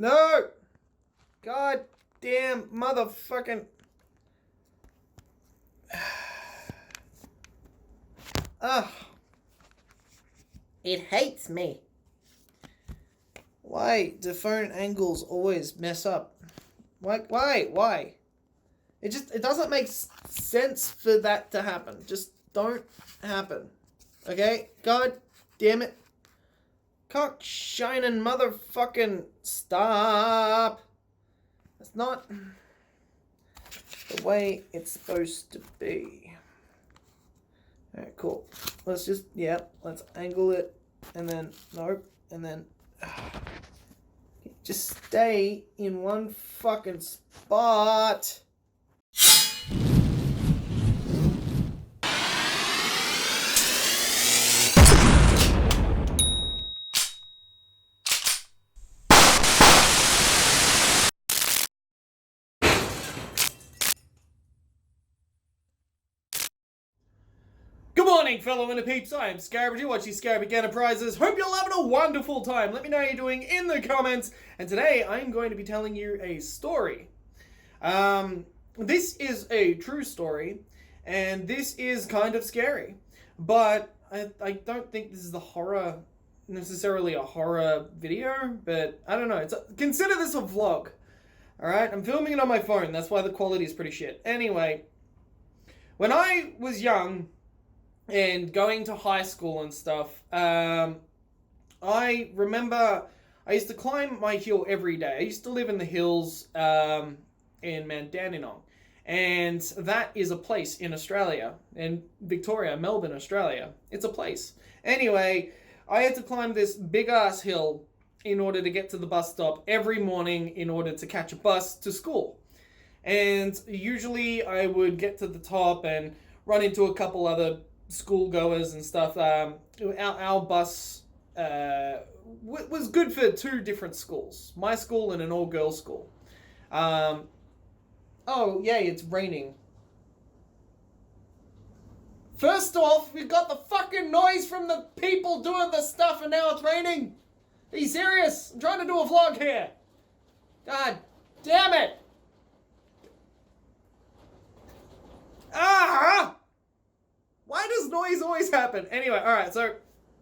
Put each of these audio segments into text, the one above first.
No! God damn motherfucking... Ugh. It hates me. Why do phone angles always mess up? Why? It doesn't make sense for that to happen. Just don't happen. Okay? God damn it. Cock shining motherfucking stop. That's not the way it's supposed to be. Alright, cool. Let's just, let's angle it. And then, nope. And then, just stay in one fucking spot. Good morning, fellow INTERPEEPS. I am Scarab. You're watching Scarabic Enterprises. Hope you're having a wonderful time. Let me know how you're doing in the comments. And today, I'm going to be telling you a story. This is a true story, and this is kind of scary. But I don't think this is necessarily a horror video, but I don't know. Consider this a vlog. Alright, I'm filming it on my phone. That's why the quality is pretty shit. Anyway, when I was young and going to high school and stuff, I remember I used to climb my hill every day. I used to live in the hills in Mandandenong, and that is a place in Australia, in Victoria, Melbourne, Australia. It's a place. Anyway, I had to climb this big-ass hill in order to get to the bus stop every morning in order to catch a bus to school. And usually I would get to the top and run into a couple other schoolgoers and stuff. Our bus was good for two different schools. My school and an all-girls school. Oh, yay, it's raining. First off, we've got the fucking noise from the people doing the stuff, and now it's raining. Are you serious? I'm trying to do a vlog here. God damn it. Ah! Why does noise always happen? Anyway, alright, so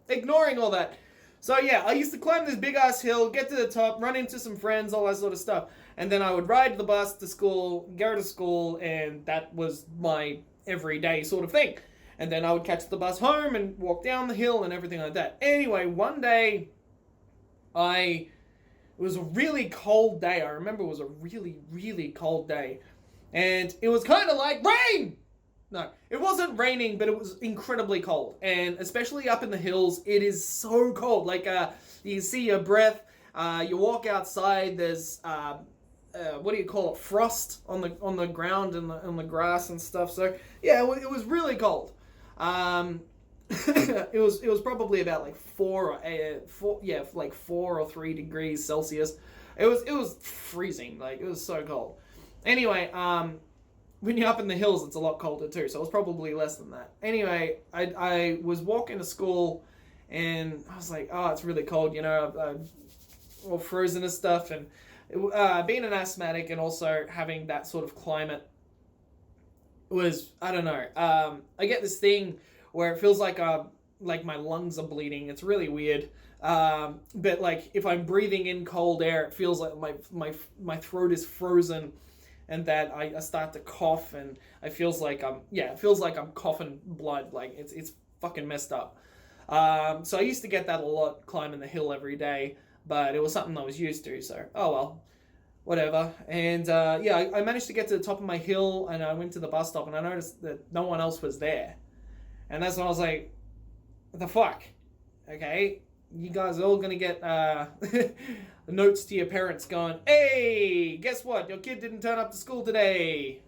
ignoring all that. So yeah, I used to climb this big ass hill, get to the top, run into some friends, all that sort of stuff. And then I would ride the bus to school, go to school, and that was my everyday sort of thing. And then I would catch the bus home and walk down the hill and everything like that. Anyway, one day, it was a really cold day. I remember it was a really, really cold day. And it was kind of like rain! No, it wasn't raining, but it was incredibly cold. And especially up in the hills, it is so cold. Like, you can see your breath. You walk outside, there's, what do you call it? Frost on the ground and on the grass and stuff. So, yeah, it was really cold. It was probably about like 4 or 3 degrees Celsius. It was freezing. Like, it was so cold. Anyway, when you're up in the hills, it's a lot colder too, so it was probably less than that. Anyway, I was walking to school, and I was like, oh, it's really cold, you know, I'm all frozen and stuff, and being an asthmatic and also having that sort of climate was, I don't know, I get this thing where it feels like my lungs are bleeding. It's really weird. But like, if I'm breathing in cold air, it feels like my throat is frozen, and that I start to cough, and it feels like I'm coughing blood. Like, it's fucking messed up. So I used to get that a lot climbing the hill every day, but it was something I was used to, so oh well, whatever. And yeah, I managed to get to the top of my hill, and I went to the bus stop, and I noticed that no one else was there. And that's when I was like, what the fuck? Okay, you guys are all gonna get notes to your parents going, hey, guess what? Your kid didn't turn up to school today.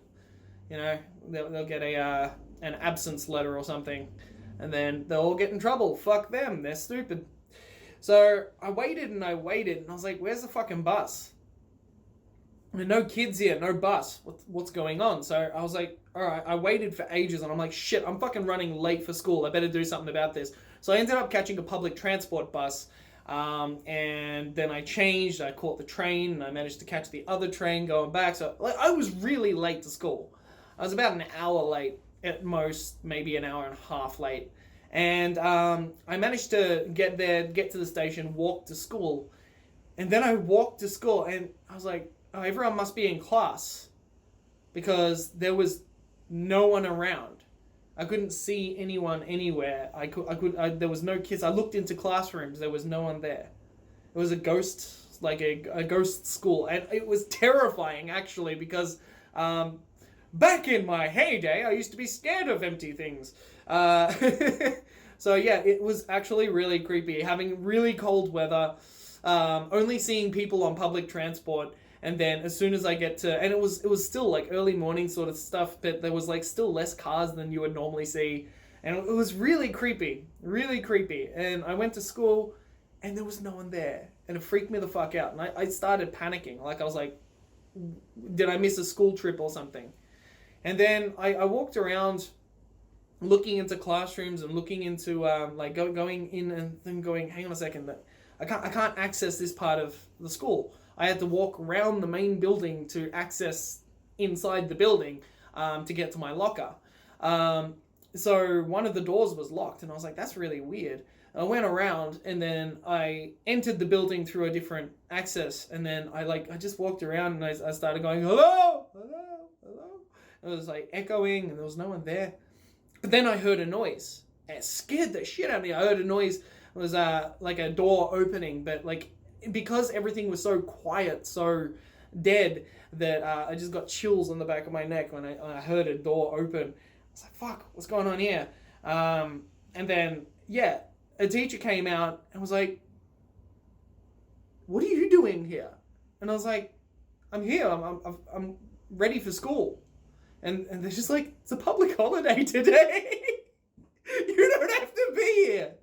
You know, they'll get an absence letter or something, and then they'll all get in trouble. Fuck them, they're stupid. So I waited, and I was like, where's the fucking bus? I mean, no kids here, no bus. What's going on? So I was like, all right, I waited for ages, and I'm like, shit, I'm fucking running late for school. I better do something about this. So I ended up catching a public transport bus And then I changed, I caught the train, and I managed to catch the other train going back. So like, I was really late to school. I was about an hour late at most, maybe an hour and a half late. And I managed to get there, get to the station, walk to school. And then I walked to school, and I was like, oh, everyone must be in class. Because there was no one around. I couldn't see anyone anywhere. There was no kids. I looked into classrooms. There was no one there. It was a ghost, like a ghost school. And it was terrifying, actually, because back in my heyday, I used to be scared of empty things. So yeah, it was actually really creepy. Having really cold weather, only seeing people on public transport. And then as soon as I get to, and it was still like early morning sort of stuff, but there was like still less cars than you would normally see. And it was really creepy, really creepy. And I went to school and there was no one there. And it freaked me the fuck out. And I started panicking. Like I was like, did I miss a school trip or something? And then I walked around looking into classrooms and looking into like going in and then going, hang on a second, I can't access this part of the school. I had to walk around the main building to access inside the building to get to my locker. So one of the doors was locked, and I was like, that's really weird. I went around, and then I entered the building through a different access, and then I just walked around, and I started going, hello, hello, hello. It was like echoing, and there was no one there. But then I heard a noise, and it scared the shit out of me. I heard a noise. It was like a door opening, but like, because everything was so quiet, so dead, that I just got chills on the back of my neck when I heard a door open. I was like, fuck, what's going on here? And then, yeah, a teacher came out and was like, what are you doing here? And I was like, I'm here, I'm ready for school. And they're just like, it's a public holiday today. You don't have to be here.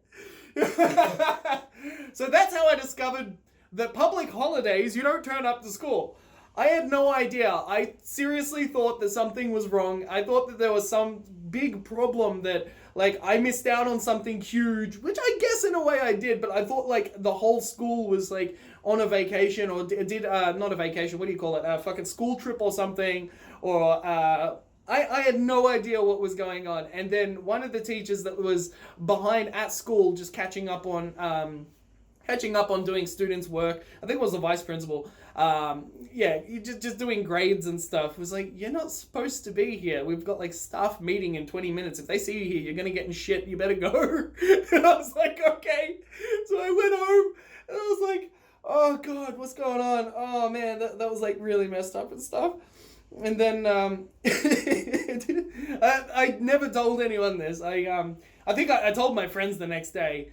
So that's how I discovered that public holidays, you don't turn up to school. I had no idea. I seriously thought that something was wrong. I thought that there was some big problem, that like I missed out on something huge, which I guess in a way I did, but I thought like the whole school was like on a vacation, or did not a vacation, what do you call it, a fucking school trip or something, or I had no idea what was going on. And then one of the teachers that was behind at school, just catching up on doing students' work, I think it was the vice principal, just doing grades and stuff, was like, you're not supposed to be here. We've got like staff meeting in 20 minutes. If they see you here, you're gonna get in shit. You better go. And I was like, okay. So I went home and I was like, oh God, what's going on? Oh man, that was like really messed up and stuff. And then I never told anyone this. I think I told my friends the next day.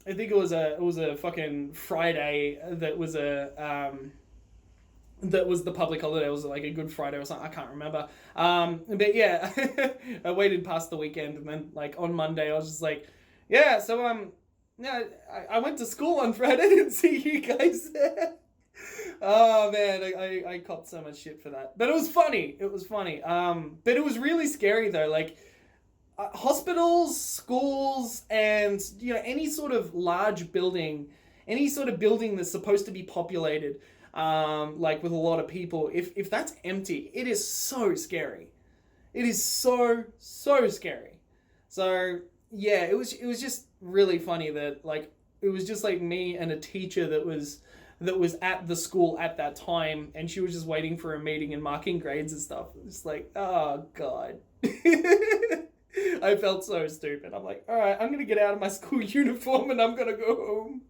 I think it was a fucking Friday that was the public holiday. It was like a Good Friday or something. I can't remember. But yeah, I waited past the weekend, and then like on Monday I was just like, yeah. So yeah, I went to school on Friday. I didn't see you guys there. Oh man, I copped so much shit for that. But it was funny. It was funny. But it was really scary though. Like hospitals, schools, and any sort of large building, any sort of building that's supposed to be populated, like with a lot of people. If that's empty, it is so scary. It is so scary. So yeah, it was just really funny that like it was just like me and a teacher that was at the school at that time, and she was just waiting for a meeting and marking grades and stuff. It's like, oh God. I felt so stupid. I'm like, all right, I'm gonna get out of my school uniform and I'm gonna go home.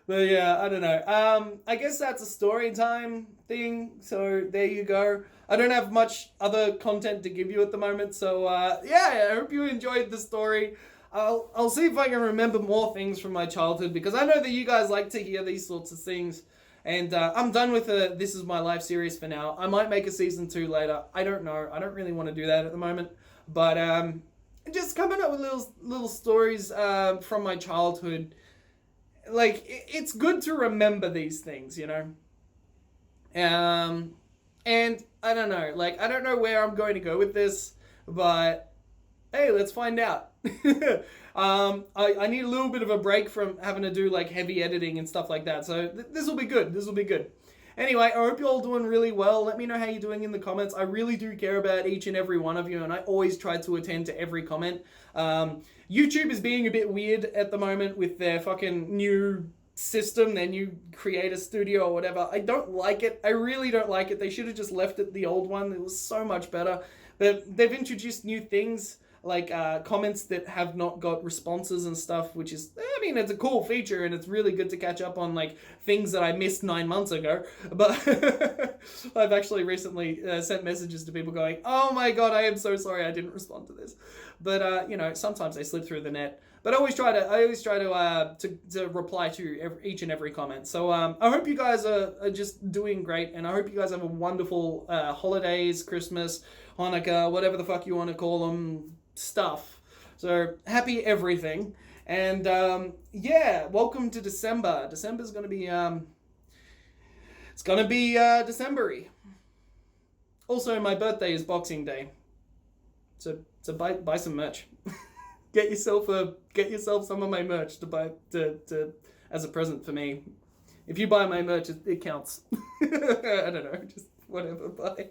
But yeah, I don't know. I guess that's a story time thing. So there you go. I don't have much other content to give you at the moment. So yeah, I hope you enjoyed the story. I'll see if I can remember more things from my childhood, because I know that you guys like to hear these sorts of things. And I'm done with the This Is My Life series for now. I might make a season 2 later. I don't know. I don't really want to do that at the moment. But just coming up with little stories from my childhood. Like, it's good to remember these things, And I don't know. Like, I don't know where I'm going to go with this. But hey, let's find out. I need a little bit of a break from having to do like heavy editing and stuff like that. So this will be good. This will be good. Anyway, I hope you're all doing really well. Let me know how you're doing in the comments. I really do care about each and every one of you, and I always try to attend to every comment. YouTube is being a bit weird at the moment with their fucking new system, their new creator studio or whatever. I don't like it. I really don't like it. They should have just left it the old one. It was so much better. But they've introduced new things, like comments that have not got responses and stuff, which is, I mean, it's a cool feature and it's really good to catch up on like things that I missed 9 months ago. But I've actually recently sent messages to people going, oh my god, I am so sorry I didn't respond to this. But you know, sometimes they slip through the net. But I always try to reply to each and every comment. So I hope you guys are just doing great, and I hope you guys have a wonderful holidays, Christmas, Hanukkah, whatever the fuck you want to call them, stuff. So happy everything, and yeah, welcome to December. December's gonna be it's gonna be December-y. Also, my birthday is Boxing Day, so buy some merch. Get yourself some of my merch to buy as a present for me. If you buy my merch, it counts. I don't know, just whatever. Bye.